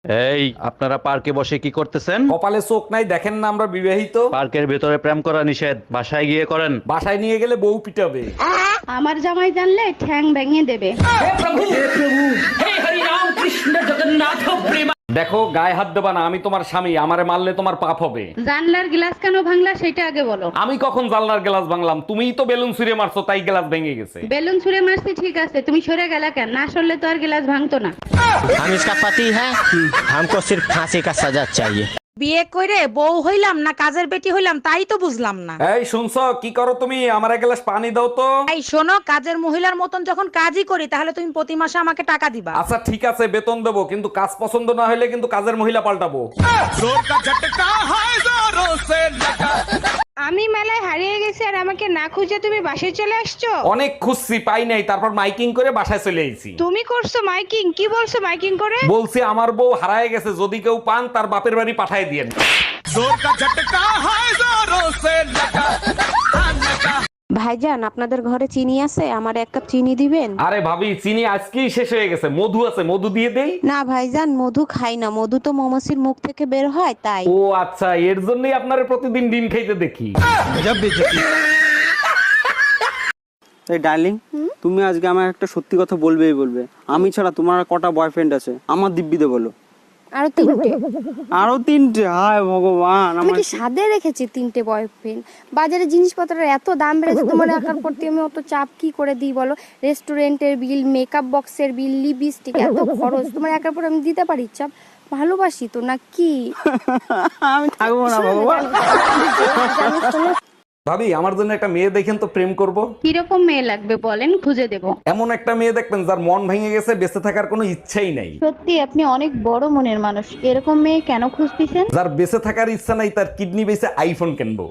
এই আপনারা পার্কে বসে কি করতেছেন? কপালে চোখ নাই দেখেন না আমরা বিবাহিত? পার্কের ভেতরে প্রেম করা নিষেধ, বাসায় গিয়ে করেন। বাসায় নিয়ে গেলে বউ পিটাবে। আমার জামাই জানলে ঠ্যাং ভেঙে দেবে। দেখো গায়ে হাত দেবা না, আমি তোমার স্বামী, আমারে মারলে তোমার পাপ হবে। জানলার গ্লাস কেন ভাঙলা সেটা আগে বলো। আমি কখন জানলার গ্লাস ভাঙলাম? তুমিই তো বেলুন ছুঁড়ে মারছো, তাই গ্লাস ভেঙে গেছে। বেলুন ছুঁড়ে মারছি ঠিক আছে, তুমি সরে গেলা কেন? না সরলে তো আর গ্লাস ভাঙতো না। हम इसका पति है, हमको सिर्फ फांसी का सजा चाहिए। বিয়ে করে বউ হইলাম না কাজের বেটি হইলাম তাই তো বুঝলাম না। এই শুনছো কি করো তুমি? আমার এক গ্লাস পানি দাও তো। এই শোনো, কাজের মহিলার মতন যখন কাজই করি তাহলে তুমি প্রতি মাসে আমাকে টাকা দিবা। আচ্ছা ঠিক আছে, বেতন দেবো, কিন্তু কাজ পছন্দ না হলে কিন্তু কাজের মহিলা পাল্টাবো। আমি মেলায় হারিয়ে গেছি আর আমাকে না খুঁজে তুমি বাসায় চলে আসছো। অনেক খুঁজছি পাই নাই, তারপর মাইকিং করে বাসায় চলে আইছি। তুমি করছো মাইকিং? কি বলছো মাইকিং করে? বলছি আমার বউ হারায় গেছে, যদি কেউ পান তার বাপের বাড়ি পাঠায় দিয়েন। ভাইজান আপনাদের ঘরে চিনি আছে? আমার এক কাপ চিনি দিবেন? আরে ভাবি, চিনি আজকেই শেষ হয়ে গেছে, মধু আছে, মধু দিয়ে দেই। না ভাইজান, মধু খাই না, মধু তো মৌমাছির মুখ থেকে বের হয় তাই। ও আচ্ছা, এর জন্যই আপনারা প্রতিদিন ডিম খাইতে দেখি। এই ডার্লিং, তুমি আজকে আমার একটা সত্যি কথা বলবেই বলবে। আমি ছাড়া তোমার আর কটা বয়ফ্রেন্ড আছে? আমার দিব্যিতে বলো। আরো তিনটে। আরো তিনটে? হায় ভগবান, আমি আমার কি সাদে রেখেছি তিনটে বয়ফ্রেন্ড? বাজারে জিনিসপত্রের এত দাম বেড়েছে, তোমার একার প্রতি আমি অত চাপ কি করে দিই বলো? রেস্টুরেন্টের বিল, মেকআপ বক্সের বিল, লিপস্টিক, এত খরচ তোমার একার পর আমি দিতে পারি? চাপ ভালোবাসি তো না কি? আমি থাকবো না ভগবান। ভাবি, আমার জন্য একটা মেয়ে দেখেন তো, প্রেম করব। কিরকম মেয়ে লাগবে বলেন, খুঁজে দেব। এমন একটা মেয়ে দেখবেন যার মন ভেঙে গেছে, বেঁচে থাকার কোনো ইচ্ছাই নাই। সত্যি আপনি অনেক বড় মনের মানুষ। এরকম মেয়ে কেন খুঁজতেছেন? যার বেঁচে থাকার ইচ্ছা নাই, তার কিডনি বেঁচে আইফোন কিনবো।